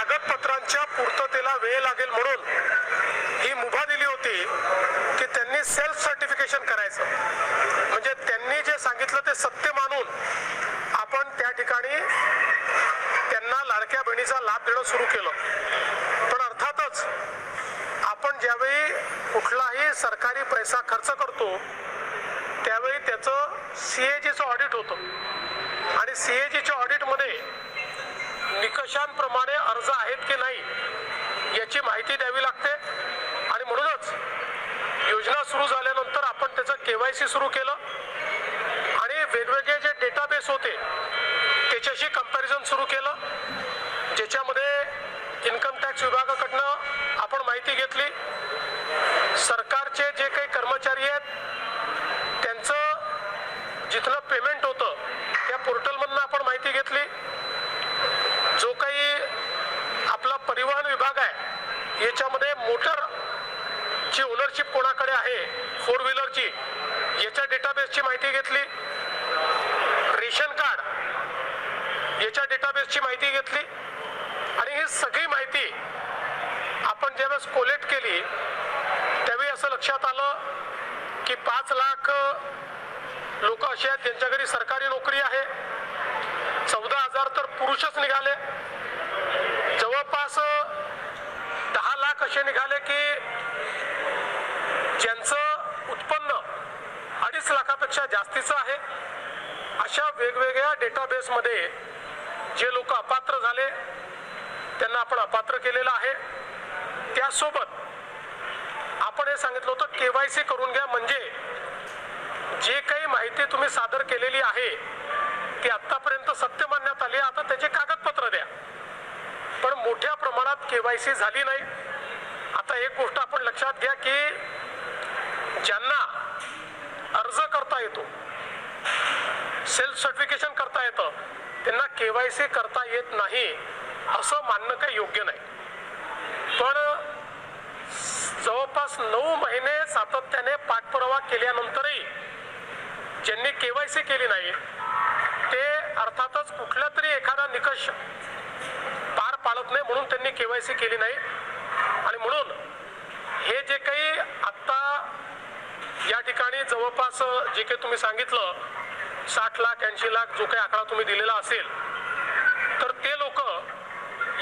कागदपत्रांच्या पूर्ततेला वेळ लागेल म्हणून ही मुभा दिली होती की त्यांनी सेल्फ सर्टिफिकेशन करायचं, म्हणजे त्यांनी जे सांगितलं ते सत्य मानून आपण त्या ठिकाणी त्यांना लाडक्या बहिणीचा लाभ देणं सुरू केलं। पण अर्थातच आपण ज्यावेळी कुठलाही सरकारी पैसा खर्च करतो त्यावेळी त्याचं CAGचं ऑडिट होतं आणि CAGच्या ऑडिटमध्ये निकषांप्रमाणे अर्ज आहेत की नाही याची माहिती द्यावी लागते आणि म्हणूनच योजना सुरू झाल्यानंतर आपण त्याचं KYC सुरू केलं आणि वेगवेगळे जे डेटाबेस होते त्याच्याशी कंपॅरिझन सुरू केलं, ज्याच्यामध्ये इन्कम टॅक्स विभागाकडनं आपण माहिती घेतली, सरकारचे जे काही कर्मचारी आहेत त्यांचं जिथलं पेमेंट होतं त्या पोर्टलमधनं आपण माहिती घेतली, जो काही आपला परिवहन विभाग आहे याच्यामध्ये मोटरची ओनरशिप कोणाकडे आहे 4 व्हीलरची याच्या डेटाबेसची माहिती घेतली, रेशन कार्ड याच्या डेटाबेसची माहिती घेतली आणि ही सगळी माहिती आपण ज्यावेळेस कोलेक्ट केली त्यावेळी असं लक्षात आलं की 5 लाख लोक असे आहेत ज्यांच्या घरी सरकारी नोकरी आहे, 14,000 तर पुरुषच निघाले, जवळपास 10 लाख असे निघाले की ज्यांचं उत्पन्न 2.5 लाखापेक्षा जास्तीचं आहे। अशा वेगवेगळ्या डेटाबेसमध्ये जे लोक अपात्र झाले त्यांना आपण अपात्र केलेलं आहे। त्यासोबत आपण हे सांगितलं होतं KYC करून घ्या, म्हणजे जे काही माहिती तुम्ही सादर केलेली आहे ती आतापर्यंत सत्य मानण्यात आली, आता त्याचे कागदपत्र द्या। पण मोठ्या प्रमाणात KYC झाली नाही। आता एक गोष्ट आपण लक्षात घ्या की ज्यांना अर्ज करता येतो, सेल्फ सर्टिफिकेशन करता येतं, त्यांना KYC करता येत नाही असं मानणं काही योग्य नाही। पण जवळपास 9 महिने सातत्याने पाठपुरावा केल्यानंतरही ज्यांनी KYC केली नाही ते अर्थातच कुठला तरी एखादा निकष पार पाडत नाही म्हणून त्यांनी KYC केली नाही आणि म्हणून हे जे काही आता या ठिकाणी जवळपास जे काही तुम्ही सांगितलं 60 लाख 80 लाख जो काही आकडा तुम्ही दिलेला असेल तर ते लोक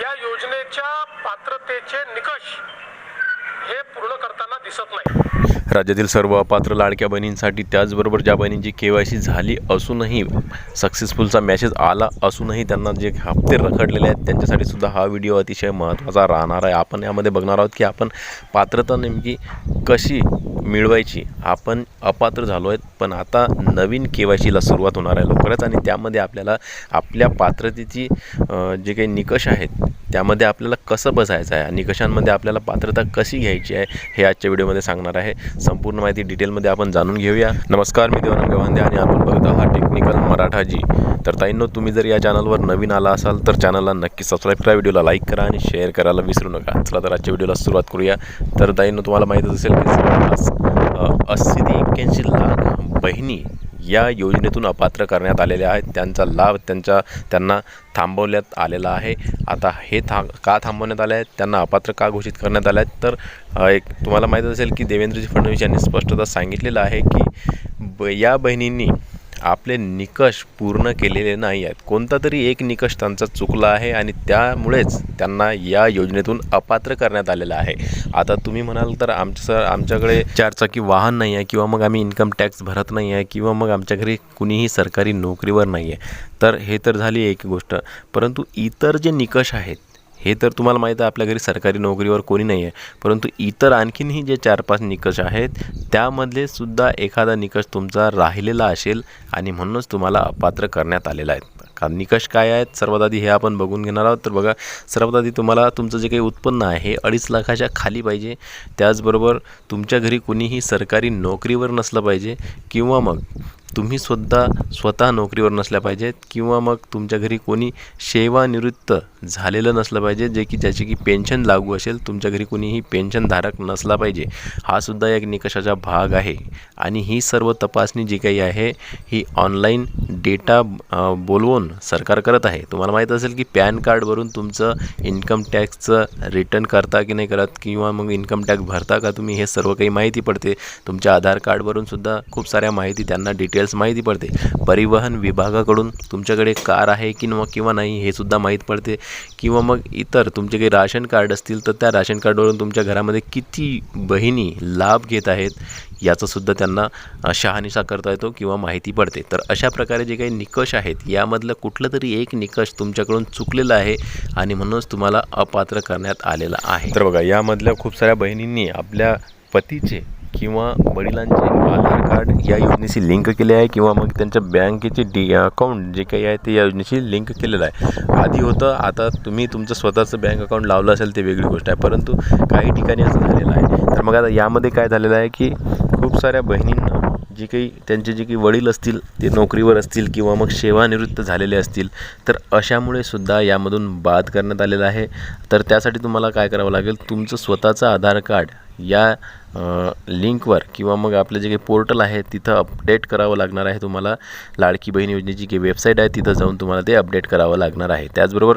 या योजनेच्या पात्रतेचे निकष हे पूर्ण करताना दिसत नाही। राज्यातील सर्व अपात्र लाडक्या बहिणींसाठी, त्याचबरोबर ज्या बहिणींची KYC झाली असूनही सक्सेसफुलचा मेसेज आला असूनही त्यांना जे हप्ते रखडलेले आहेत त्यांच्यासाठी सुद्धा हा व्हिडिओ अतिशय महत्त्वाचा राहणार आहे। आपण यामध्ये बघणार आहोत की आपण पात्रता नेमकी कशी मिळवायची। आपण अपात्र झालो आहेत पण आता नवीन KYCला सुरुवात होणार आहे लवकरच आणि त्यामध्ये आपल्याला आपल्या पात्रतेची जे काही निकष आहेत त्यामध्ये आपल्याला कसं बसायचं आहे, निकषांमध्ये आपल्याला पात्रता कशी घ्यायची आहे हे आजच्या व्हिडिओमध्ये सांगणार आहे। संपूर्ण माहिती डिटेलमध्ये आपण जाणून घेऊया। नमस्कार, मी देवानंद गवांदे आणि आपण बघत आहात टेक्निकल मराठाजी। तर ताईंनो, तुम्ही जर या चॅनलवर नवीन आला असाल तर चॅनलला नक्की सबस्क्राईब करा, व्हिडिओला लाईक करा आणि शेअर करायला विसरू नका। चला तर आजच्या व्हिडिओला सुरुवात करूया। तर ताईंनो, तुम्हाला माहीतच असेल की 80 ते 81 लाख बहिणी या योजनेतून अपात्र करण्यात आलेल्या आहेत। त्यांचा लाभ त्यांना थांबवण्यात आलेला आहे। आता हे का थांबवण्यात आले आहेत, त्यांना अपात्र का घोषित करण्यात आले आहेत, तर एक तुम्हाला माहीत असेल की देवेंद्रजी फडणवीस यांनी स्पष्टता सांगितलेलं आहे की या बहिणींनी आपले निकष पूर्ण केलेले नाही आहेत। कोणता तरी एक निकष त्यांचा चुकला आहे आणि त्यामुळेच त्यांना या योजनेतून अपात्र करण्यात आलेलं आहे। आता तुम्ही म्हणाल तर आमच्याकडे 4 चाकी वाहन नाही आहे किंवा मग आम्ही इन्कम टॅक्स भरत नाही आहे किंवा मग आमच्या घरी कुणीही सरकारी नोकरीवर नाही आहे, तर हे तर झाली एक गोष्ट। परंतु इतर जे निकष आहेत हे तर तुम्हाला माहीत आहे आपल्या घरी सरकारी नोकरीवर कोणी नाही आहे, परंतु इतर आणखीनही जे 4-5 निकष आहेत त्यामधले सुद्धा एखादा निकष तुमचा राहिलेला असेल आणि म्हणूनच तुम्हाला अपात्र करण्यात आलेला आहे। का निकष काय आहेत सर्वात आधी हे आपण बघून घेणार आहोत। तर बघा, सर्वात आधी तुम्हाला तुमचं जे काही उत्पन्न आहे हे 2.5 लाखाच्या खाली पाहिजे, त्याचबरोबर तुमच्या घरी कुणीही सरकारी नोकरीवर नसलं पाहिजे किंवा मग तुम्ही स्वतः नोकरीवर नसल्या पाहिजेत किंवा मग तुमच्या घरी कोणी सेवानिवृत्त झालेलं नसलं पाहिजे ज्याची की पेन्शन लागू असेल. तुमच्या घरी कोणीही पेन्शनधारक नसला पाहिजे. हा सुद्धा एक निकषाचा भाग आहे. आणि ही सर्व तपासणी जी काही आहे ही ऑनलाईन डेटा बोलवून सरकार करत आहे. तुम्हाला माहीत असेल की पॅन कार्डवरून तुमचं इन्कम टॅक्सचं रिटर्न करता की नाही करत किंवा मग इन्कम टॅक्स भरता का तुम्ही, हे सर्व काही माहिती पडते. तुमच्या आधार कार्डवरून सुद्धा खूप साऱ्या माहिती त्यांना डिटेल्स माहिती पडते. परिवहन विभागाकडून तुमच्याकडे कार आहे किंवा नाही हे सुद्धा माहीत पडते. किंवा मग इतर तुमचे काही राशन कार्ड असतील तर त्या राशन कार्डवरून तुमच्या घरामध्ये किती बहिणी लाभ घेत आहेत याचंसुद्धा त्यांना शहानिशा करता येतो किंवा माहिती पडते. तर अशा प्रकारे जे काही निकष आहेत यामधलं कुठलं तरी एक निकष तुमच्याकडून चुकलेला आहे आणि म्हणूनच तुम्हाला अपात्र करण्यात आलेलं आहे. तर बघा, यामधल्या खूप साऱ्या बहिणींनी आपल्या पतीचे किंवा वडिलांचे आधार कार्ड या योजनेशी लिंक केले आहे किंवा मग त्यांच्या बँकेचे अकाउंट जे काही आहे ते या योजनेशी लिंक केलेलं आहे. आधी होतं, आता तुम्ही तुमचं स्वतःचं बँक अकाउंट लावलं असेल ते वेगळी गोष्ट आहे, परंतु काही ठिकाणी असं झालेलं आहे. तर मग आता यामध्ये काय झालेलं आहे की खूप साऱ्या बहिणींना त्यांचे जे काही वडील असतील ते नोकरीवर असतील किंवा मग सेवानिवृत्त झालेले असतील तर अशामुळे सुद्धा यामधून बाद करण्यात आलेलं आहे. तर त्यासाठी तुम्हाला काय करावं लागेल, तुमचं स्वतःचं आधार कार्ड या लिंकवर किंवा मग आपलं जे काही पोर्टल आहे तिथं अपडेट करावं लागणार आहे. तुम्हाला लाडकी बहीण योजनेची जी वेबसाईट आहे तिथं जाऊन तुम्हाला ते अपडेट करावं लागणार आहे. त्याचबरोबर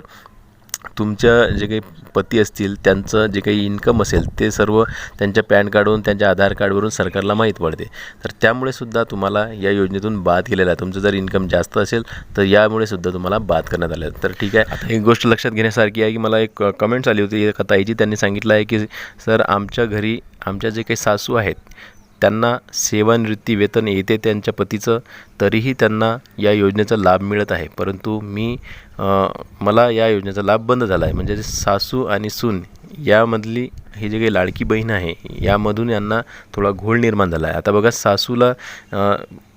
तुमच्या जे काही पती असतील त्यांचं जे काही इन्कम असेल ते सर्व त्यांच्या पॅन कार्डवरून त्यांच्या आधार कार्डवरून सरकारला माहीत पडते. तर त्यामुळे सुद्धा तुम्हाला या योजनेतून बाद केलेला आहे. तुमचं जर इन्कम जास्त असेल तर यामुळे सुद्धा तुम्हाला बाद करण्यात आलं. तर ठीक आहे, आता एक गोष्ट लक्षात घेण्यासारखी आहे की मला एक कमेंट्स आली होती एका ताईची. त्यांनी सांगितलं आहे की सर, आमच्या घरी आमच्या जे काही सासू आहेत त्यांना सेवानिवृत्ती वेतन येते त्यांच्या पतीचं, तरीही त्यांना या योजनेचा लाभ मिळत आहे. परंतु मला या योजनेचा लाभ बंद झाला आहे. म्हणजे सासू आणि सून यामधली ही जी काही लाडकी बहीण आहे यामधून यांना थोडा घोळ निर्माण झाला आहे. आता बघा, सासूला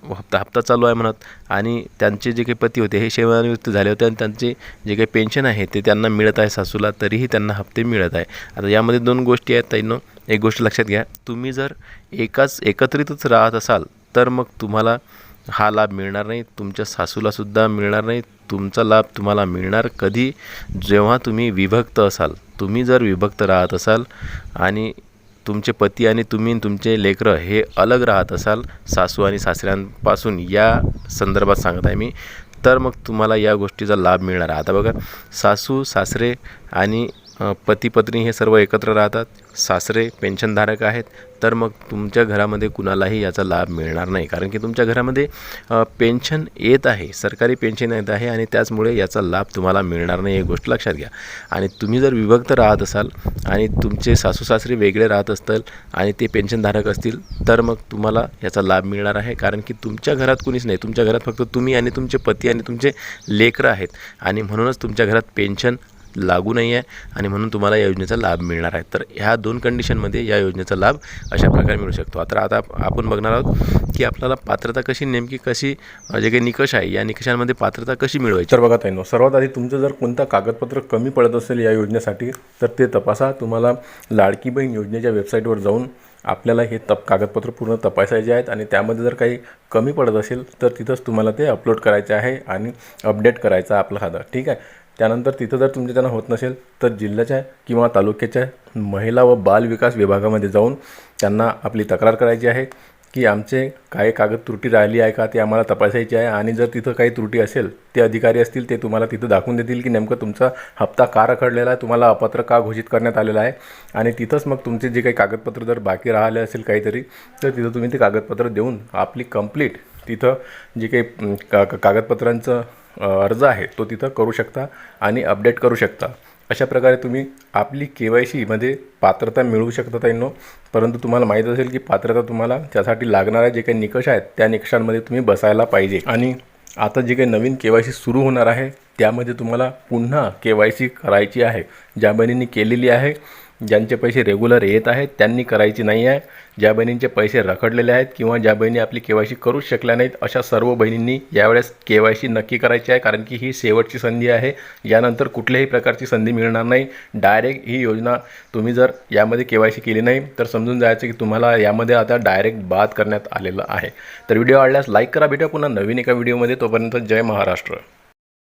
हप्ता चालू आहे म्हणत आणि त्यांचे जे काही पती होते हे सेवानिवृत्त झाले होते आणि त्यांचे जे काही पेन्शन आहे ते त्यांना मिळत आहे सासूला, तरीही त्यांना हप्ते मिळत आहे. आता यामध्ये दोन गोष्टी आहेत ताईंनो. एक गोष्ट लक्षात घ्या, तुम्ही जर एकत्रितच राहत असाल तर मग तुम्हाला हा लाभ मिळणार नाही, तुमच्या सासूलासुद्धा मिळणार नाही. तुमचा लाभ तुम्हाला मिळणार कधी, जेव्हा तुम्ही विभक्त असाल. तुम्ही जर विभक्त राहत असाल आणि तुमचे पती आणि तुम्ही तुमचे लेकरं हे अलग राहत असाल सासू आणि सासऱ्यांपासून, या संदर्भात सांगत आहे मी, तर मग तुम्हाला या गोष्टीचा लाभ मिळणार आहे. आता बघा, सासू सासरे आणि पती पत्नी हे सर्व एकत्र राहतात, सासरे पेन्शनधारक आहेत, तर मग तुमच्या घरामध्ये कुणालाही याचा लाभ मिळणार नाही. कारण की तुमच्या घरामध्ये पेन्शन येत आहे, सरकारी पेन्शन येत आहे आणि त्याचमुळे याचा लाभ तुम्हाला मिळणार नाही, ही गोष्ट लक्षात घ्या. आणि तुम्ही जर विभक्त राहत असाल आणि तुमचे सासू सासरे वेगळे राहत असतील आणि ते पेन्शनधारक असतील तर मग तुम्हाला याचा लाभ मिळणार आहे. कारण की तुमच्या घरात कुणीच नाही, तुमच्या घरात फक्त तुम्ही आणि तुमचे पती आणि तुमचे लेकरं आहेत आणि म्हणूनच तुमच्या घरात पेन्शन लागू नाही आहे आणि म्हणून तुम्हाला या योजनेचा लाभ मिळणार आहे. तर ह्या दोन कंडिशनमध्ये या योजनेचा लाभ अशा प्रकारे मिळू शकतो. तर आता आपण बघणार आहोत की आपल्याला पात्रता नेमकी कशी, जे काही निकष आहे या निकषांमध्ये पात्रता कशी मिळवायची. तर बघा ताईंनो, सर्वात आधी तुमचं जर कोणतं कागदपत्र कमी पडत असेल या योजनेसाठी तर ते तपासा. तुम्हाला लाडकी बहीण योजनेच्या वेबसाईटवर जाऊन आपल्याला हे कागदपत्र पूर्ण तपासायचे आहेत आणि त्यामध्ये जर काही कमी पडत असेल तर तिथंच तुम्हाला ते अपलोड करायचे आहे आणि अपडेट करायचं आपलं खातं. ठीक आहे. त्यानंतर तिथं जर तुमच्या त्यांना होत नसेल तर जिल्ह्याच्या किंवा तालुक्याच्या महिला व बाल विकास विभागामध्ये जाऊन त्यांना आपली तक्रार करायची आहे की आमचे काही कागद त्रुटी राहिली आहे का ते आम्हाला तपासायची आहे. आणि जर तिथं काही त्रुटी असेल, ते अधिकारी असतील ते तुम्हाला तिथं दाखवून देतील की नेमकं तुमचा हप्ता का रखडलेला आहे, तुम्हाला अपात्र का घोषित करण्यात आलेला आहे. आणि तिथंच मग तुमचे जे काही कागदपत्र जर बाकी राहिले असेल काहीतरी तर तिथं तुम्ही ते कागदपत्र देऊन आपली कंप्लीट तिथं जे काही कागदपत्रांचं अर्ज आहे तो तिथं करू शकता आणि अपडेट करू शकता. अशा प्रकारे तुम्ही आपली KYCमध्ये पात्रता मिळवू शकता ताईंनो. परंतु तुम्हाला माहीत असेल की पात्रता तुम्हाला त्यासाठी लागणारे जे काही निकष आहेत त्या निकषांमध्ये तुम्ही बसायला पाहिजे. आणि आता जे काही नवीन KYC सुरू होणार आहे त्यामध्ये तुम्हाला पुन्हा KYC करायची आहे. ज्या बहिणींनी केलेली आहे ज्यांचे पैसे रेग्युलर येत आहेत त्यांनी करायची नाही आहे. ज्या बहिणींचे पैसे रखडलेले आहेत किंवा ज्या बहिणी आपली KYC करूच शकल्या नाहीत अशा सर्व बहिणींनी यावेळेस KYC नक्की करायची आहे, कारण की ही शेवटची संधी आहे. यानंतर कुठल्याही प्रकारची संधी मिळणार नाही. डायरेक्ट ही योजना तुम्ही जर यामध्ये KYC केली नाही तर समजून जायचं की तुम्हाला यामध्ये आता डायरेक्ट बाद करण्यात आलेलं आहे. तर व्हिडिओ आवडल्यास लाईक करा. भेटूया पुन्हा नवीन एका व्हिडिओमध्ये. तोपर्यंत जय महाराष्ट्र.